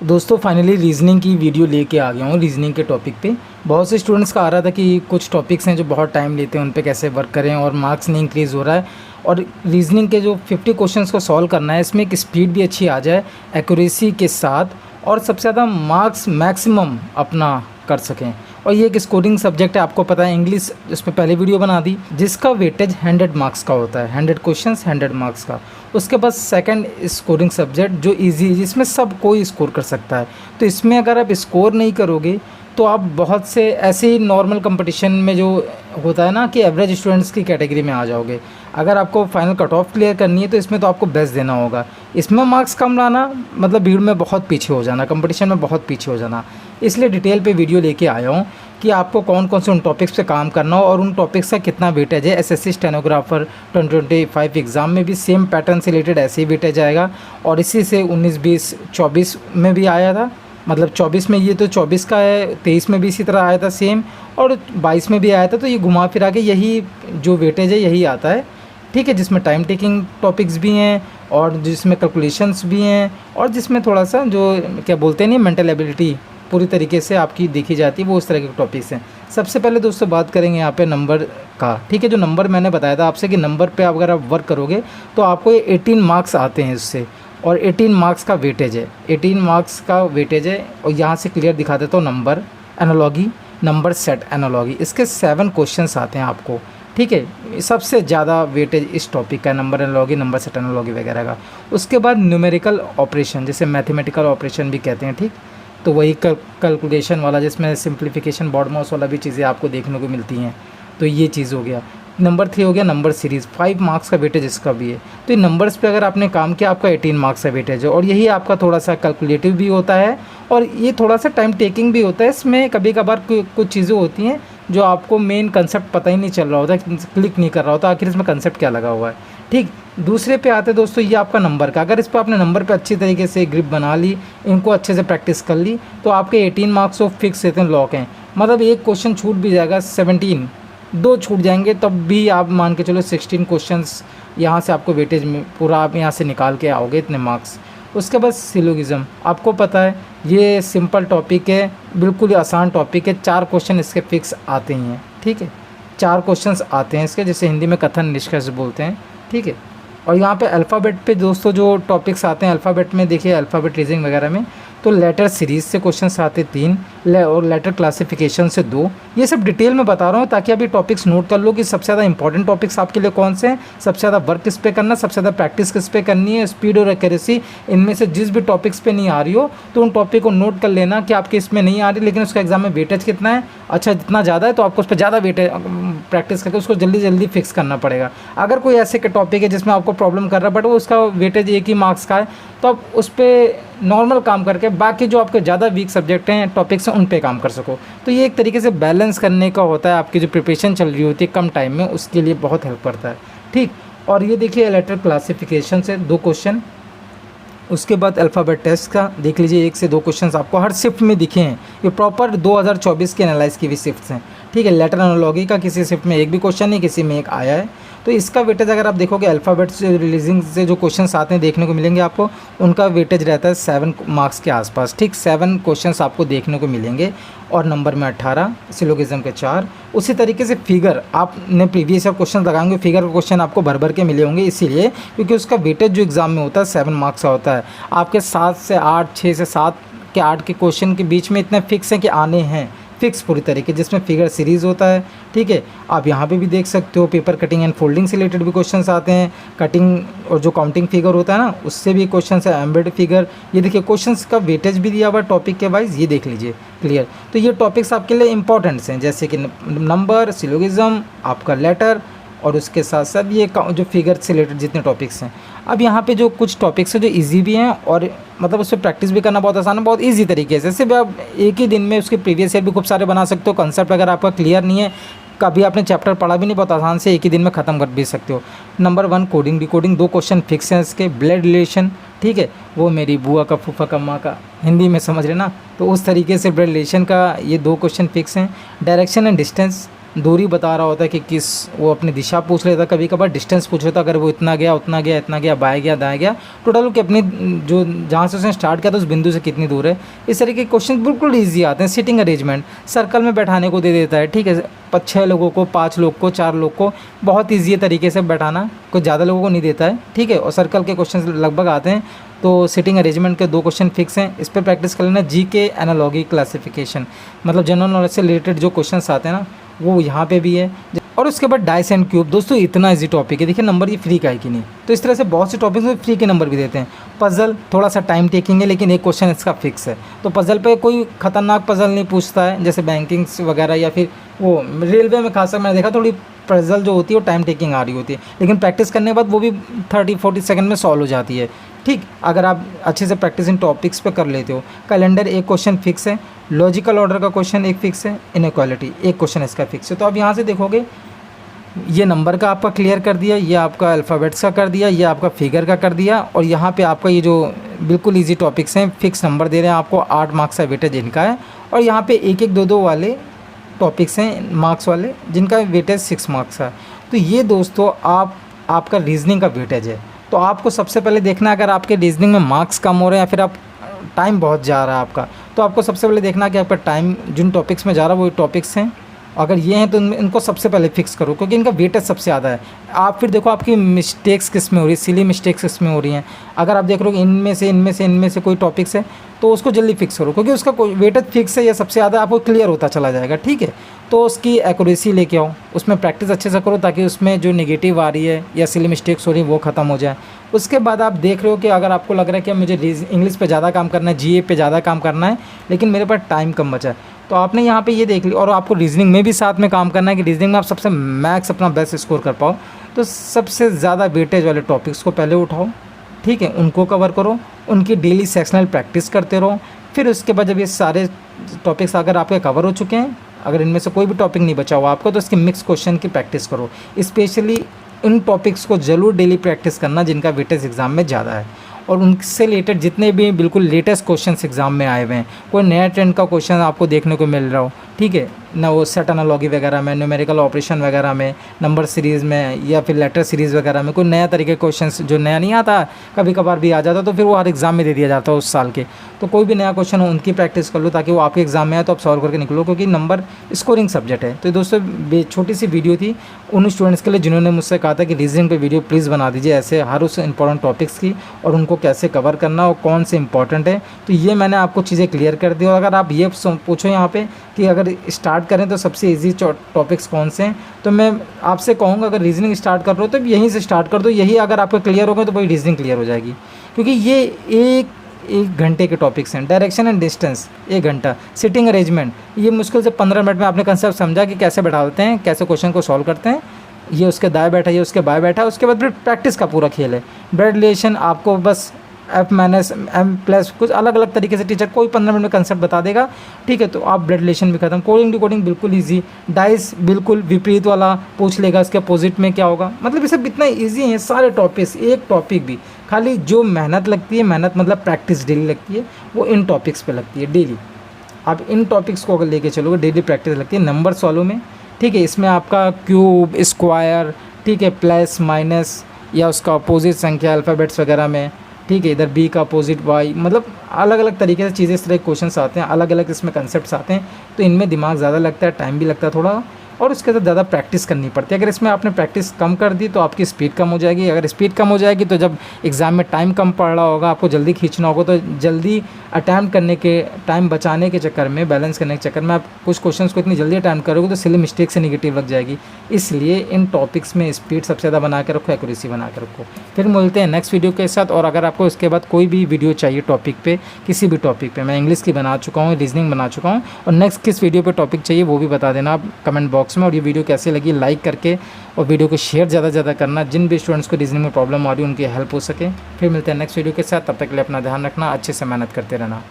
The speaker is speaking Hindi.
दोस्तों फाइनली रीजनिंग की वीडियो लेके आ गया हूँ। रीजनिंग के टॉपिक पे बहुत से स्टूडेंट्स का आ रहा था कि कुछ टॉपिक्स हैं जो बहुत टाइम लेते हैं, उन पे कैसे वर्क करें और मार्क्स नहीं इंक्रीज़ हो रहा है। और रीजनिंग के जो 50 क्वेश्चंस को सॉल्व करना है, इसमें एक स्पीड भी अच्छी आ जाए एक्यूरेसी के साथ, और सबसे ज़्यादा मार्क्स मैक्सिमम अपना कर सकें। और ये एक स्कोरिंग सब्जेक्ट है, आपको पता है। इंग्लिश इस पर पहले वीडियो बना दी, जिसका वेटेज 100 मार्क्स का होता है, 100 क्वेश्चंस 100 मार्क्स का। उसके बाद सेकंड स्कोरिंग सब्जेक्ट जो इजी है, जिसमें सब कोई स्कोर कर सकता है। तो इसमें अगर आप स्कोर नहीं करोगे तो आप बहुत से ऐसे ही नॉर्मल कंपटीशन में जो होता है ना कि एवरेज स्टूडेंट्स की कैटेगरी में आ जाओगे। अगर आपको फाइनल कट ऑफ क्लियर करनी है तो इसमें तो आपको बेस्ट देना होगा। इसमें मार्क्स कम लाना मतलब भीड़ में बहुत पीछे हो जाना, कंपटीशन में बहुत पीछे हो जाना। इसलिए डिटेल पे वीडियो लेके आया हूँ कि आपको कौन कौन से उन टॉपिक्स पे काम करना हो और उन टॉपिक्स का कितना वेटेज है। एसएससी स्टेनोग्राफर 2025 एग्ज़ाम में भी सेम पैटर्न से रिलेटेड ऐसे ही वेटेज आएगा, और इसी से 19, 20, 24 में भी आया था। मतलब 24 में, ये तो 24 का है, 23 में भी इसी तरह आया था सेम, और 22 में भी आया था। तो ये घुमा फिरा के यही जो वेटेज है यही आता है, ठीक है। जिसमें टाइम टेकिंग टॉपिक्स भी हैं, और जिसमें कैलकुलेशंस भी हैं, और जिसमें थोड़ा सा जो क्या बोलते हैं नहीं, मेंटल एबिलिटी पूरी तरीके से आपकी देखी जाती है, वो उस तरह के टॉपिक्स हैं। सबसे पहले दोस्तों बात करेंगे यहाँ पे नंबर का, ठीक है। जो नंबर मैंने बताया था आपसे कि नंबर पे अगर आप वर्क करोगे तो आपको ये 18 मार्क्स आते हैं इससे, और 18 मार्क्स का वेटेज है, 18 मार्क्स का वेटेज है। और यहाँ से क्लियर दिखा देता हूँ। Number analogy, number set analogy, इसके 7 क्वेश्चंस आते हैं आपको, ठीक है। सबसे ज़्यादा वेटेज इस टॉपिक का, number analogy, number set analogy वगैरह का। उसके बाद न्यूमेरिकल ऑपरेशन, जिसे मैथमेटिकल ऑपरेशन भी कहते हैं, ठीक। तो वही कैलकुलेशन वाला, जिसमें सिंप्लीफिकेशन, बॉड मास वाला भी चीज़ें आपको देखने को मिलती हैं। तो ये चीज़ हो गया। नंबर 3 हो गया नंबर सीरीज़, 5 मार्क्स का वेटेज इसका भी है। तो ये नंबर्स पे अगर आपने काम किया, आपका 18 मार्क्स का वेटेज है। और यही आपका थोड़ा सा कैलकुलेटिव भी होता है, और ये थोड़ा सा टाइम टेकिंग भी होता है। इसमें कभी कभार कुछ चीज़ें होती हैं जो आपको मेन कंसेप्ट पता ही नहीं चल रहा होता, क्लिक नहीं कर रहा होता आखिर इसमें कंसेप्ट क्या लगा हुआ है, ठीक। दूसरे पे आते दोस्तों, ये आपका नंबर का। अगर इस पर आपने नंबर पे अच्छी तरीके से ग्रिप बना ली, इनको अच्छे से प्रैक्टिस कर ली, तो आपके 18 मार्क्स तो फिक्स रहते हैं, लॉक हैं। मतलब एक क्वेश्चन छूट भी जाएगा, 17, 2 छूट जाएंगे, तब भी आप मान के चलो 16 क्वेश्चंस यहाँ से आपको वेटेज में पूरा आप यहाँ से निकाल के आओगे, इतने मार्क्स। उसके बाद सिलोगिज़म, आपको पता है ये सिंपल टॉपिक है, बिल्कुल ही आसान टॉपिक है। 4 क्वेश्चन इसके फिक्स आते ही हैं, ठीक है। 4 क्वेश्चंस आते हैं इसके, जिसे हिंदी में कथन निष्कर्ष बोलते हैं, ठीक है। और यहाँ पे अल्फ़ाबेट पे दोस्तों जो टॉपिक्स आते हैं, अल्फ़ाबेट में देखिए, अल्फ़ाबेट रीजनिंग वगैरह में तो लेटर सीरीज़ से क्वेश्चंस आते 3, और लेटर क्लासिफिकेशन से 2। ये सब डिटेल में बता रहा हूँ ताकि अभी टॉपिक्स नोट कर लो कि सबसे ज़्यादा इंपॉर्टेंट टॉपिक्स आपके लिए कौन से हैं, सबसे ज़्यादा वर्क किस पे करना, सबसे ज़्यादा प्रैक्टिस किस पे करनी है, स्पीड और एक्यूरेसी। इनमें से जिस भी टॉपिक्स पे नहीं आ रही हो तो उन टॉपिक को नोट कर लेना कि आपके इसमें नहीं आ रही, लेकिन उसका एग्जाम में वेटेज कितना है। अच्छा, जितना ज़्यादा है तो आपको उस पर ज़्यादा वेटेज प्रैक्टिस करके उसको जल्दी जल्दी फिक्स करना पड़ेगा। अगर कोई ऐसे के टॉपिक है जिसमें आपको प्रॉब्लम कर रहा है बट वो उसका वेटेज 1 ही मार्क्स का है, तो आप उस पर नॉर्मल काम करके बाकी जो आपके ज़्यादा वीक सब्जेक्ट हैं, टॉपिक्स हैं, उन पे काम कर सको। तो ये एक तरीके से बैलेंस करने का होता है। आपकी जो प्रिपरेशन चल रही होती है कम टाइम में, उसके लिए बहुत हेल्प करता है, ठीक। और ये देखिए लेटर क्लासिफिकेशन से 2 क्वेश्चन। उसके बाद अल्फ़ाबेट टेस्ट का देख लीजिए, 1 से 2 क्वेश्चंस आपको हर शिफ्ट में दिखे हैं। ये प्रॉपर 2024 के एनालाइज की भी शिफ्ट्स हैं, ठीक है। लेटर एनालॉगी का किसी शिफ्ट में 1 भी क्वेश्चन नहीं, किसी में 1 आया है। तो इसका वेटेज अगर आप देखोगे, अल्फ़ाबेट से रिलीजिंग से जो क्वेश्चंस आते हैं देखने को मिलेंगे आपको, उनका वेटेज रहता है 7 मार्क्स के आसपास, ठीक। 7 क्वेश्चंस आपको देखने को मिलेंगे, और नंबर में 18, सिलोगिज्म के 4। उसी तरीके से फिगर आपने प्रीवियस ईयर क्वेश्चन लगाएंगे, फिगर का क्वेश्चन आपको भर भर के मिले होंगे, इसीलिए क्योंकि उसका वेटेज जो एग्ज़ाम में होता है 7 मार्क्स का होता है। आपके 7 से 8, 6 से 7 के 8 के क्वेश्चन के बीच में इतने फिक्स हैं कि आने हैं, फिक्स पूरी तरीके, जिसमें फिगर सीरीज़ होता है, ठीक है। आप यहाँ पे भी देख सकते हो पेपर कटिंग एंड फोल्डिंग से रिलेटेड भी क्वेश्चंस आते हैं। कटिंग और जो काउंटिंग फिगर होता है ना, उससे भी क्वेश्चंस है। एम्बेड फिगर, ये देखिए क्वेश्चंस का वेटेज भी दिया हुआ है टॉपिक के वाइज, ये देख लीजिए क्लियर। तो ये टॉपिक्स आपके लिए इंपॉर्टेंट्स हैं, जैसे कि नंबर, सिलोगिज्म, आपका लेटर, और उसके साथ साथ ये जो फिगर से रिलेटेड जितने टॉपिक्स हैं। अब यहाँ पे जो कुछ टॉपिक्स हैं जो इजी भी हैं, और मतलब उस पर प्रैक्टिस भी करना बहुत आसान है, बहुत इजी तरीके से। सिर्फ आप एक ही दिन में उसके प्रीवियस ईयर भी खूब सारे बना सकते हो। कंसेप्ट अगर आपका क्लियर नहीं है, कभी आपने चैप्टर पढ़ा भी नहीं, बहुत आसान से एक ही दिन में ख़त्म कर भी सकते हो। Number 1 coding decoding, 2 question fix हैं इसके। ब्लड रिलेशन, ठीक है, वो मेरी बुआ का, फूफा का, माँ का, हिंदी में समझ रहे ना, तो उस तरीके से ब्लड रिलेशन का ये 2 क्वेश्चन फिक्स हैं। डायरेक्शन एंड डिस्टेंस, दूरी बता रहा होता है कि किस, वो अपनी दिशा पूछ लेता, कभी कभार डिस्टेंस पूछ लेता, अगर वो इतना गया उतना गया इतना गया, बाएं गया दाएं गया, टोटल कि अपनी जो जहाँ से उसने स्टार्ट किया था उस बिंदु से कितनी दूर है। इस तरीके के क्वेश्चन बिल्कुल ईजी आते हैं। सिटिंग अरेंजमेंट, सर्कल में बैठाने को दे देता है, ठीक है, 6 लोगों को, 5 लोग को, 4 लोग को, बहुत ईजी है तरीके से बैठाना, कुछ ज़्यादा लोगों को नहीं देता है, ठीक है। और सर्कल के क्वेश्चन लगभग आते हैं। तो सिटिंग अरेंजमेंट के 2 क्वेश्चन फिक्स हैं, इस पर प्रैक्टिस कर लेना। जीके एनालॉगी क्लासिफिकेशन, मतलब जनरल नॉलेज से रिलेटेड जो क्वेश्चंस आते हैं ना, वो यहाँ पे भी है। और उसके बाद डाइस एंड क्यूब, दोस्तों इतना इजी टॉपिक है, देखिए नंबर ये फ्री का है कि नहीं। तो इस तरह से बहुत से टॉपिक्स में फ्री के नंबर भी देते हैं। पजल थोड़ा सा टाइम टेकिंग है, लेकिन एक क्वेश्चन इसका फिक्स है। तो पजल पे कोई खतरनाक पजल नहीं पूछता है, जैसे बैंकिंग्स वगैरह, या फिर वो रेलवे में खासकर मैंने देखा थोड़ी पजल जो होती है वो टाइम टेकिंग आ रही होती है, लेकिन प्रैक्टिस करने के बाद वो भी 30-40 सेकंड में सॉल्व हो जाती है, ठीक, अगर आप अच्छे से प्रैक्टिस इन टॉपिक्स पे कर लेते हो। कैलेंडर एक क्वेश्चन फिक्स है, लॉजिकल ऑर्डर का क्वेश्चन एक फिक्स है, इनइक्वालिटी एक क्वेश्चन इसका फिक्स है। तो आप यहाँ से देखोगे, ये नंबर का आपका क्लियर कर दिया, ये आपका अल्फ़ाबेट्स का कर दिया, ये आपका फिगर का कर दिया, और यहाँ पे आपका ये जो बिल्कुल इजी टॉपिक्स हैं, फिक्स नंबर दे रहे हैं आपको, 8 मार्क्स का वेटेज इनका है। और यहाँ पे 1-1, 2-2 वाले टॉपिक्स हैं मार्क्स वाले, जिनका वेटेज 6 मार्क्स है। तो ये दोस्तों आपका रीजनिंग का वेटेज है। तो आपको सबसे पहले देखना है, अगर आपके रीजनिंग में मार्क्स कम हो रहे हैं या फिर आप टाइम बहुत जा रहा है आपका, तो आपको सबसे पहले देखना है कि आपका टाइम जिन टॉपिक्स में जा रहा है वो टॉपिक्स हैं, अगर ये हैं तो इनको सबसे पहले फिक्स करो, क्योंकि इनका वेटेज सबसे ज़्यादा है। आप फिर देखो आपकी मिस्टेक्स किस में हो रही है, सिली मिस्टेक्स किस में हो रही हैं। अगर आप देख रहे हो कि इनमें से कोई टॉपिक्स है, तो उसको जल्दी फिक्स करो, क्योंकि उसका वेटेज फिक्स है या सबसे ज़्यादा, आपको क्लियर होता चला जाएगा, ठीक है। तो उसकी एक्यूरेसी लेके आओ, उसमें प्रैक्टिस अच्छे से करो, ताकि उसमें जो नेगेटिव आ रही है या सिली मिस्टेक्स हो रही है वो ख़त्म हो जाए। उसके बाद आप देख रहे हो कि अगर आपको लग रहा है कि मुझे इंग्लिश पे ज़्यादा काम करना है, जीए पे ज़्यादा काम करना है, लेकिन मेरे पास टाइम कम बचा है, तो आपने यहाँ पे ये देख लिया। और आपको रीजनिंग में भी साथ में काम करना है कि रीजनिंग में आप सबसे मैक्स अपना बेस्ट स्कोर कर पाओ, तो सबसे ज़्यादा वेटेज वाले टॉपिक्स को पहले उठाओ, ठीक है, उनको कवर करो, उनकी डेली सेक्शनल प्रैक्टिस करते रहो। फिर उसके बाद जब ये सारे टॉपिक्स अगर आपके कवर हो चुके हैं, अगर इनमें से कोई भी टॉपिक नहीं बचा हुआ आपको, तो इसके मिक्स क्वेश्चन की प्रैक्टिस करो। स्पेशली इन टॉपिक्स को ज़रूर डेली प्रैक्टिस करना जिनका वेटेज एग्ज़ाम में ज़्यादा है, और उनसे रिलेटेड जितने भी बिल्कुल लेटेस्ट क्वेश्चंस एग्जाम में आए हुए हैं, कोई नया ट्रेंड का क्वेश्चन आपको देखने को मिल रहा हो, ठीक है ना, वो सेट एनालॉजी वगैरह में, न्यूमेरिकल ऑपरेशन वगैरह में, नंबर सीरीज़ में, या फिर लेटर सीरीज़ वगैरह में कोई नया तरीके क्वेश्चंस जो नया नहीं आता, कभी कभार भी आ जाता, तो फिर वो हर एग्ज़ाम में दे दिया जाता है उस साल के। तो कोई भी नया क्वेश्चन हो उनकी प्रैक्टिस कर लो, ताकि वो आपके एग्ज़ाम में आए तो आप सॉल्व करके निकलो, क्योंकि नंबर स्कोरिंग सब्जेक्ट है। तो दोस्तों छोटी सी वीडियो थी उन स्टूडेंट्स के लिए जिन्होंने मुझसे कहा था कि रीजनिंग पे वीडियो प्लीज़ बना दीजिए ऐसे हर उस इंपॉर्टेंट टॉपिक्स की, और उनको कैसे कवर करना और कौन से इंपॉर्टेंट है। तो ये मैंने आपको चीज़ें क्लियर कर दी। और अगर आप ये पूछो यहाँ पे कि अगर स्टार्ट करें तो सबसे ईजी टॉपिक्स कौन से हैं, तो मैं आपसे कहूँगा अगर रीजनिंग स्टार्ट कर रहे हो तो यहीं से स्टार्ट कर दो। यही अगर आपको क्लियर हो गए तो वही रीजनिंग क्लियर हो जाएगी, क्योंकि ये एक घंटे के टॉपिक्स हैं। डायरेक्शन एंड डिस्टेंस 1 घंटा, सिटिंग अरेंजमेंट ये मुश्किल से 15 मिनट में आपने कंसेप्ट समझा कि कैसे बैठाते हैं, कैसे क्वेश्चन को सॉल्व करते हैं, ये उसके दाएं बैठा, ये उसके बाएं बैठा। उसके बाद फिर प्रैक्टिस का पूरा खेल है। ब्लड रिलेशन आपको बस F-M+ कुछ अलग अलग तरीके से टीचर कोई 15 मिनट में कंसेप्ट बता देगा, ठीक है, तो आप ब्लड रिलेशन भी खत्म। कोडिंग डिकोडिंग बिल्कुल ईजी। डाइस बिल्कुल विपरीत वाला पूछ लेगा, इसके अपोजिट में क्या होगा, मतलब ये सब इतना ईजी है सारे टॉपिक्स। एक टॉपिक भी खाली जो मेहनत लगती है, मेहनत मतलब प्रैक्टिस डेली लगती है, वो इन टॉपिक्स पे लगती है डेली। आप इन टॉपिक्स को अगर लेके चलोगे डेली प्रैक्टिस लगती है। नंबर सॉल्व में, ठीक है, इसमें आपका क्यूब, स्क्वायर, ठीक है, प्लस माइनस या उसका अपोजिट संख्या अल्फ़ाबेट्स वगैरह में, ठीक है, इधर बी का अपोजिट वाई, मतलब अलग अलग तरीके से चीज़ें, इस तरह के क्वेश्चंस आते हैं, अलग अलग इसमें कंसेप्ट्स आते हैं। तो इनमें दिमाग ज़्यादा लगता है, टाइम भी लगता है थोड़ा, और उसके साथ ज़्यादा प्रैक्टिस करनी पड़ती है। अगर इसमें आपने प्रैक्टिस कम कर दी तो आपकी स्पीड कम हो जाएगी। अगर स्पीड कम हो जाएगी तो जब एग्ज़ाम में टाइम कम पड़ रहा होगा, आपको जल्दी खींचना होगा, तो जल्दी अटैम्प्ट करने के, टाइम बचाने के चक्कर में, बैलेंस करने के चक्कर में आप कुछ क्वेश्चंस को इतनी जल्दी अटैम्प्ट करोगे तो सिली मिस्टेक से निगेटिव लग जाएगी। इसलिए इन टॉपिक्स में स्पीड सबसे ज़्यादा बना के रखो, एक्यूरेसी बना के रखो। फिर मिलते हैं नेक्स्ट वीडियो के साथ। और अगर आपको इसके बाद कोई भी वीडियो चाहिए टॉपिक पे, किसी भी टॉपिक पे, मैं इंग्लिश की बना चुका हूँ, रीजनिंग बना चुका हूँ, और नेक्स्ट किस वीडियो पे टॉपिक चाहिए वो भी बता देना आप कमेंट बॉक्स में। और ये वीडियो कैसे लगी लाइक करके, और वीडियो को शेयर ज़्यादा से ज़्यादा करना, जिन भी स्टूडेंट्स को रीजनिंग में प्रॉब्लम आ रही है उनकी हेल्प हो सके। फिर मिलते हैं नेक्स्ट वीडियो के साथ, तब तक के लिए अपना ध्यान रखना, अच्छे से मेहनत करते रहना।